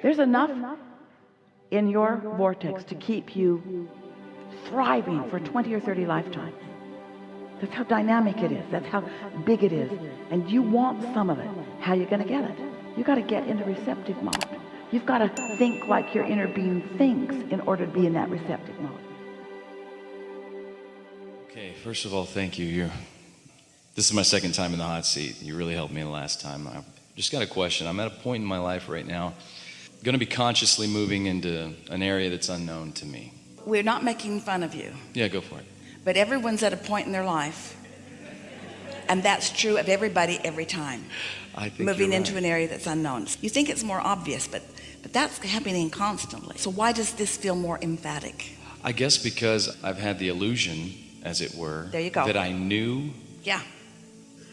There's enough in your vortex to keep you thriving for 20 or 30 lifetimes. That's how dynamic it is. That's how big it is. And you want some of it. How are you going to get it? You got to get into receptive mode. You've got to think like your inner being thinks in order to be in that receptive mode. Okay, first of all, thank you. This is my second time in the hot seat. You really helped me the last time. I just got a question. I'm at a point in my life right now, going to be consciously moving into an area that's unknown to me. We're not making fun of you. Yeah, go for it. But everyone's at a point in their life, and that's true of everybody every time. I think moving you're into right. an area that's unknown. You think it's more obvious, but that's happening constantly. So why does this feel more emphatic? I guess because I've had the illusion, as it were, there you go, that I knew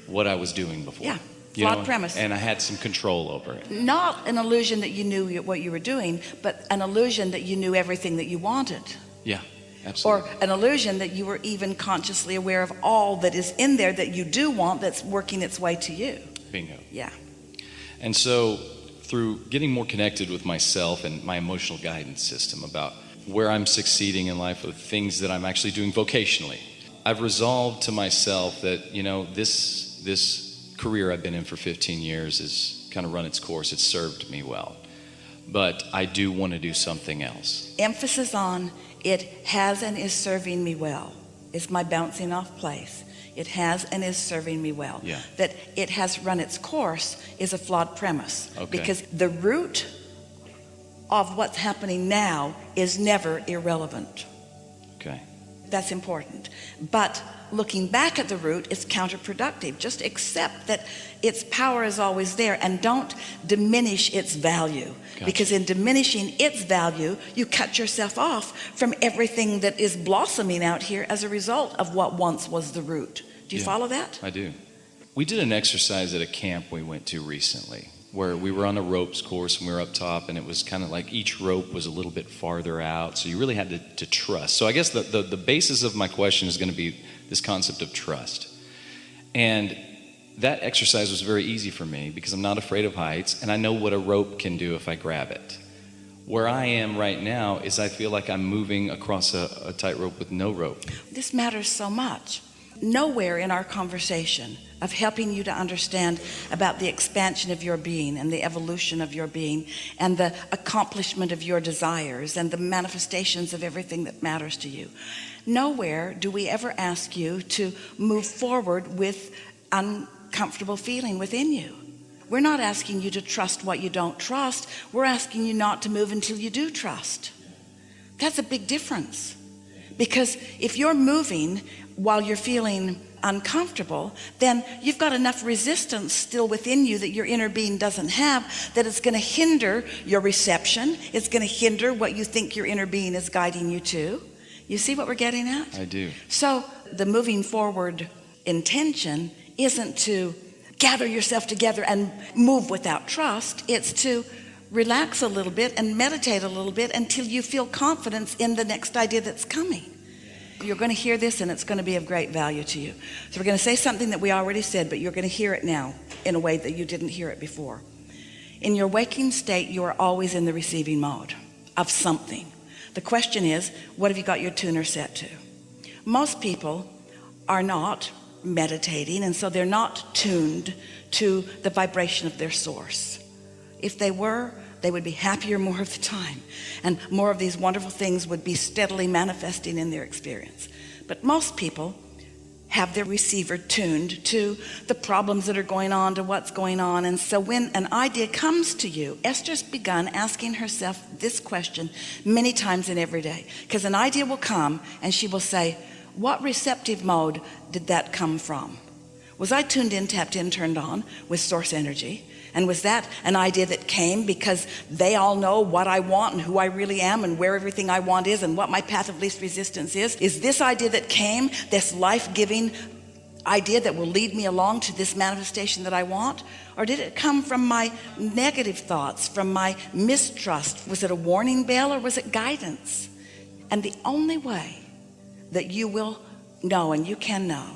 what I was doing before. Yeah, flawed premise. And I had some control over it. Not an illusion that you knew what you were doing, but an illusion that you knew everything that you wanted. Yeah, absolutely. Or an illusion that you were even consciously aware of all that is in there that you do want, that's working its way to you. Bingo. Yeah. And so through getting more connected with myself and my emotional guidance system about where I'm succeeding in life, with things that I'm actually doing vocationally, I've resolved to myself that, this career I've been in for 15 years has kind of run its course. It's served me well. But I do want to do something else. Emphasis on it has and is serving me well is my bouncing off place. It has and is serving me well. Yeah. That it has run its course is a flawed premise. Okay. Because the root of what's happening now is never irrelevant. Okay. That's important. But looking back at the root is counterproductive. Just accept that its power is always there and don't diminish its value. Gotcha. Because in diminishing its value, you cut yourself off from everything that is blossoming out here as a result of what once was the root. Do you follow that? I do. We did an exercise at a camp we went to recently where we were on a ropes course and we were up top, and it was kind of like each rope was a little bit farther out, so you really had to trust. So I guess the basis of my question is going to be this concept of trust. And that exercise was very easy for me because I'm not afraid of heights, and I know what a rope can do if I grab it. Where I am right now is I feel like I'm moving across a tightrope with no rope. This matters so much. Nowhere in our conversation of helping you to understand about the expansion of your being and the evolution of your being and the accomplishment of your desires and the manifestations of everything that matters to you, nowhere do we ever ask you to move forward with uncomfortable feeling within you. We're not asking you to trust what you don't trust. We're asking you not to move until you do trust. That's a big difference. Because if you're moving while you're feeling uncomfortable, then you've got enough resistance still within you that your inner being doesn't have, that it's going to hinder your reception. It's going to hinder what you think your inner being is guiding you to. You see what we're getting at? I do. So the moving forward intention isn't to gather yourself together and move without trust. It's to relax a little bit and meditate a little bit until you feel confidence in the next idea that's coming. You're going to hear this and it's going to be of great value to you. So we're going to say something that we already said, but you're going to hear it now in a way that you didn't hear it before. In your waking state, you are always in the receiving mode of something. The question is, what have you got your tuner set to? Most people are not meditating, and so they're not tuned to the vibration of their source. If they were, they would be happier more of the time, and more of these wonderful things would be steadily manifesting in their experience. But most people have their receiver tuned to the problems that are going on, to what's going on. And so when an idea comes to you, Esther's begun asking herself this question many times in every day, because an idea will come and she will say, what receptive mode did that come from? Was I tuned in, tapped in, turned on with source energy? And was that an idea that came because they all know what I want and who I really am and where everything I want is and what my path of least resistance is? Is this idea that came, this life-giving idea that will lead me along to this manifestation that I want? Or did it come from my negative thoughts, from my mistrust? Was it a warning bell or was it guidance? And the only way that you will know, and you can know,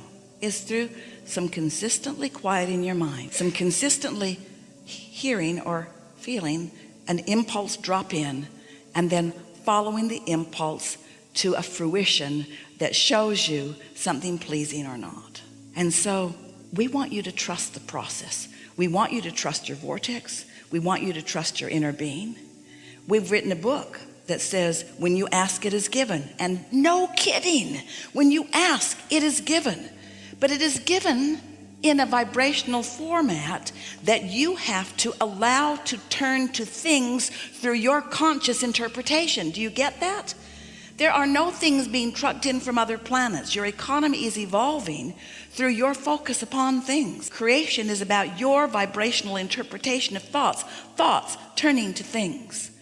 is through some consistently quieting your mind, some consistently hearing or feeling an impulse drop in, and then following the impulse to a fruition that shows you something pleasing or not. And so we want you to trust the process. We want you to trust your vortex. We want you to trust your inner being. We've written a book that says, when you ask, it is given. And no kidding, when you ask, it is given. But it is given in a vibrational format that you have to allow to turn to things through your conscious interpretation. Do you get that? There are no things being trucked in from other planets. Your economy is evolving through your focus upon things. Creation is about your vibrational interpretation of thoughts turning to things.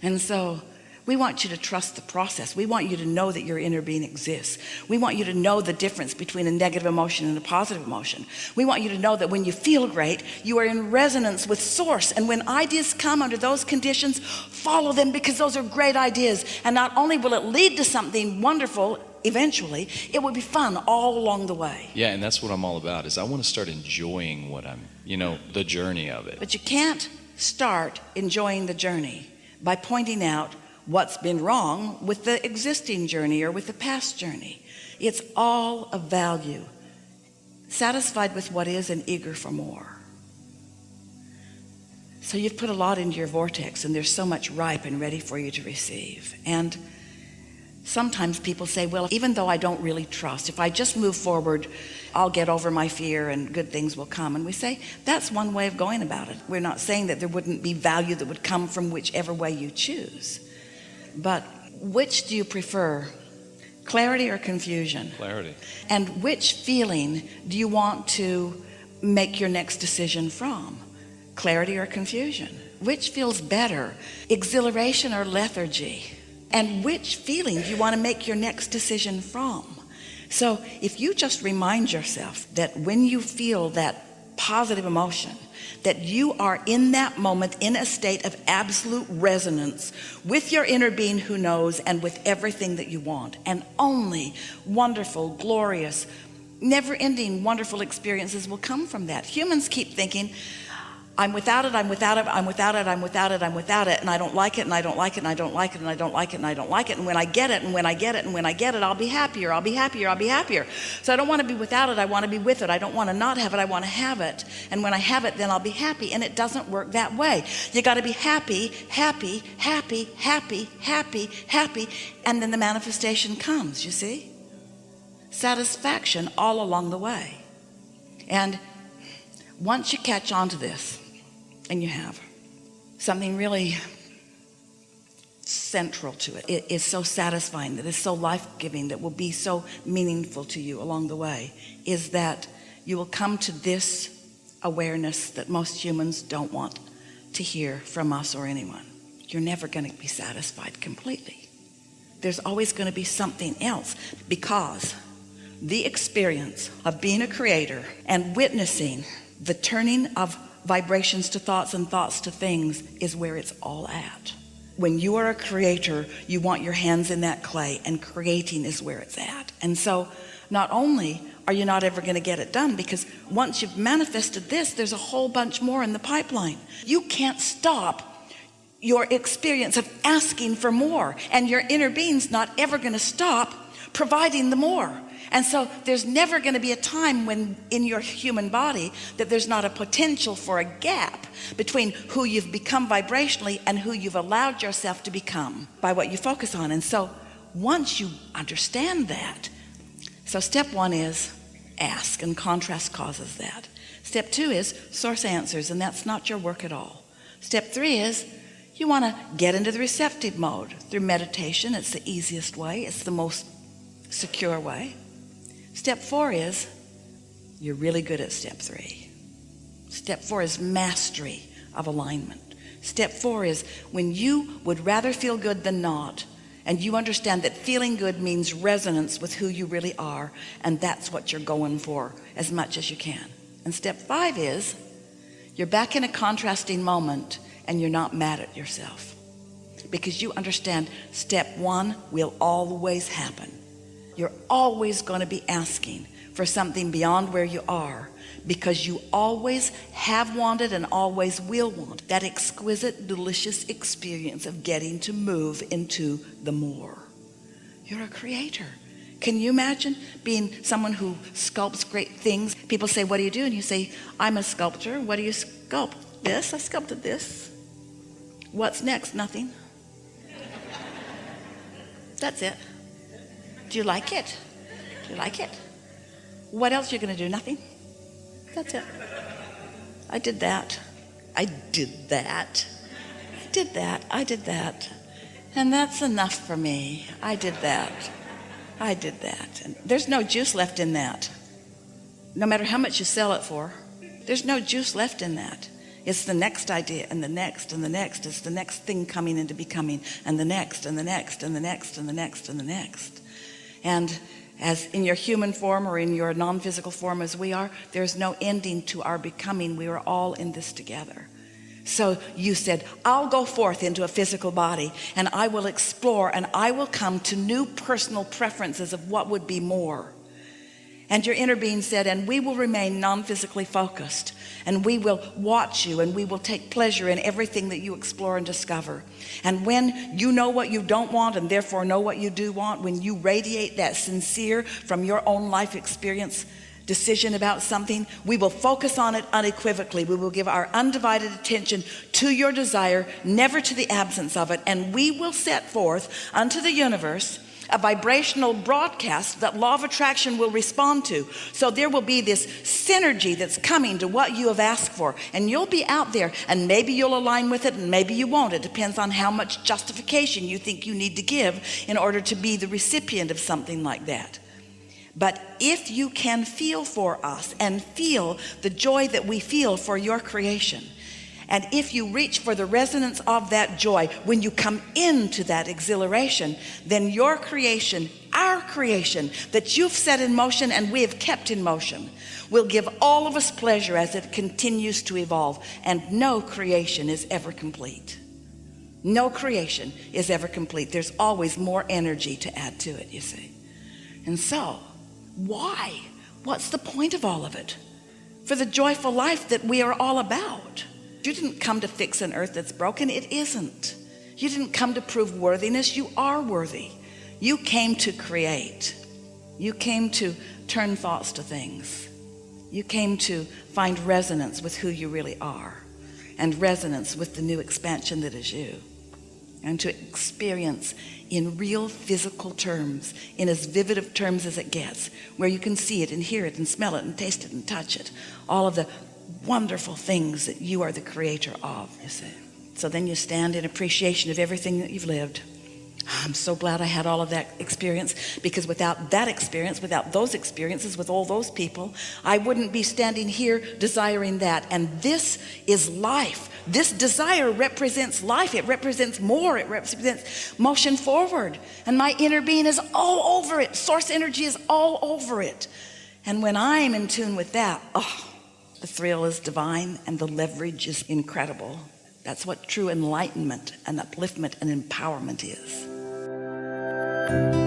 And so we want you to trust the process. We want you to know that your inner being exists. We want you to know the difference between a negative emotion and a positive emotion. We want you to know that when you feel great, you are in resonance with source. And when ideas come under those conditions, follow them, because those are great ideas. And not only will it lead to something wonderful eventually, it will be fun all along the way. Yeah, and that's what I'm all about, is I want to start enjoying what I'm, the journey of it. But you can't start enjoying the journey by pointing out what's been wrong with the existing journey or with the past journey. It's all of value, satisfied with what is and eager for more. So you've put a lot into your vortex, and there's so much ripe and ready for you to receive. And sometimes people say, well, even though I don't really trust, if I just move forward, I'll get over my fear and good things will come. And we say, that's one way of going about it. We're not saying that there wouldn't be value that would come from whichever way you choose. But which do you prefer, clarity or confusion? Clarity. And which feeling do you want to make your next decision from, clarity or confusion? Which feels better, exhilaration or lethargy? And which feeling do you want to make your next decision from? So if you just remind yourself that when you feel that positive emotion, that you are in that moment in a state of absolute resonance with your inner being who knows, and with everything that you want, and only wonderful, glorious, never-ending wonderful experiences will come from that. Humans keep thinking, I'm without it, I'm without it, I'm without it, I'm without it, I'm without it, and I don't like it, and I don't like it, and I don't like it, and I don't like it, and I don't like it, and when I get it, and when I get it, and when I get it, I'll be happier, I'll be happier, I'll be happier. So I don't want to be without it, I want to be with it. I don't want to not have it, I want to have it. And when I have it, then I'll be happy. And it doesn't work that way. You got to be happy, happy, happy, happy, happy, happy, and then the manifestation comes, you see? Satisfaction all along the way. And once you catch on to this, and you have something really central to it, it is so satisfying, that is so life-giving, that will be so meaningful to you along the way, is that you will come to this awareness that most humans don't want to hear from us or anyone. You're never going to be satisfied completely. There's always going to be something else, because the experience of being a creator and witnessing the turning of vibrations to thoughts and thoughts to things is where it's all at. When you are a creator, you want your hands in that clay, and creating is where it's at. And so not only are you not ever going to get it done, because once you've manifested this, there's a whole bunch more in the pipeline. You can't stop your experience of asking for more, and your inner being's not ever going to stop providing the more. And so there's never going to be a time when in your human body that there's not a potential for a gap between who you've become vibrationally and who you've allowed yourself to become by what you focus on. And so once you understand that, so step one is ask, and contrast causes that. Step two is source answers, and that's not your work at all. Step three is you want to get into the receptive mode through meditation. It's the easiest way. It's the most secure way. Step four is you're really good at step three. Step four is mastery of alignment. Step four is when you would rather feel good than not, and you understand that feeling good means resonance with who you really are, and that's what you're going for as much as you can. And step five is you're back in a contrasting moment, and you're not mad at yourself, because you understand step one will always happen. You're always going to be asking for something beyond where you are, because you always have wanted and always will want that exquisite, delicious experience of getting to move into the more. You're a creator. Can you imagine being someone who sculpts great things? People say, what do you do? And you say, I'm a sculptor. What do you sculpt? This, I sculpted this. What's next? Nothing. That's it. Do you like it? Do you like it? What else are you going to do? Nothing. That's it. I did that. I did that. I did that. I did that. And that's enough for me. I did that. I did that. And there's no juice left in that. No matter how much you sell it for, there's no juice left in that. It's the next idea and the next and the next. It's the next thing coming into becoming, and the next and the next and the next and the next and the next. And as in your human form or in your non-physical form as we are, there's no ending to our becoming. We are all in this together. So you said, I'll go forth into a physical body and I will explore and I will come to new personal preferences of what would be more. And your inner being said, and we will remain non-physically focused, and we will watch you, and we will take pleasure in everything that you explore and discover. And when you know what you don't want and therefore know what you do want, when you radiate that sincere from your own life experience decision about something, we will focus on it unequivocally. We will give our undivided attention to your desire, never to the absence of it, and we will set forth unto the universe a vibrational broadcast that law of attraction will respond to. So there will be this synergy that's coming to what you have asked for, and you'll be out there, and maybe you'll align with it and maybe you won't. It depends on how much justification you think you need to give in order to be the recipient of something like that. But if you can feel for us and feel the joy that we feel for your creation, and if you reach for the resonance of that joy, when you come into that exhilaration, then your creation, our creation that you've set in motion and we have kept in motion, will give all of us pleasure as it continues to evolve. And no creation is ever complete. No creation is ever complete. There's always more energy to add to it, you see. And so, why? What's the point of all of it? For the joyful life that we are all about. You didn't come to fix an earth that's broken. It isn't. You didn't come to prove worthiness. You are worthy. You came to create. You came to turn thoughts to things. You came to find resonance with who you really are, and resonance with the new expansion that is you, and to experience in real physical terms, in as vivid of terms as it gets, where you can see it and hear it and smell it and taste it and touch it, all of the wonderful things that you are the creator of, you see. So then you stand in appreciation of everything that you've lived. I'm so glad I had all of that experience, because without that experience, without those experiences with all those people, I wouldn't be standing here desiring that. And this is life. This desire represents life. It represents more. It represents motion forward. And my inner being is all over it. Source energy is all over it. And when I'm in tune with that, the thrill is divine and the leverage is incredible. That's what true enlightenment and upliftment and empowerment is.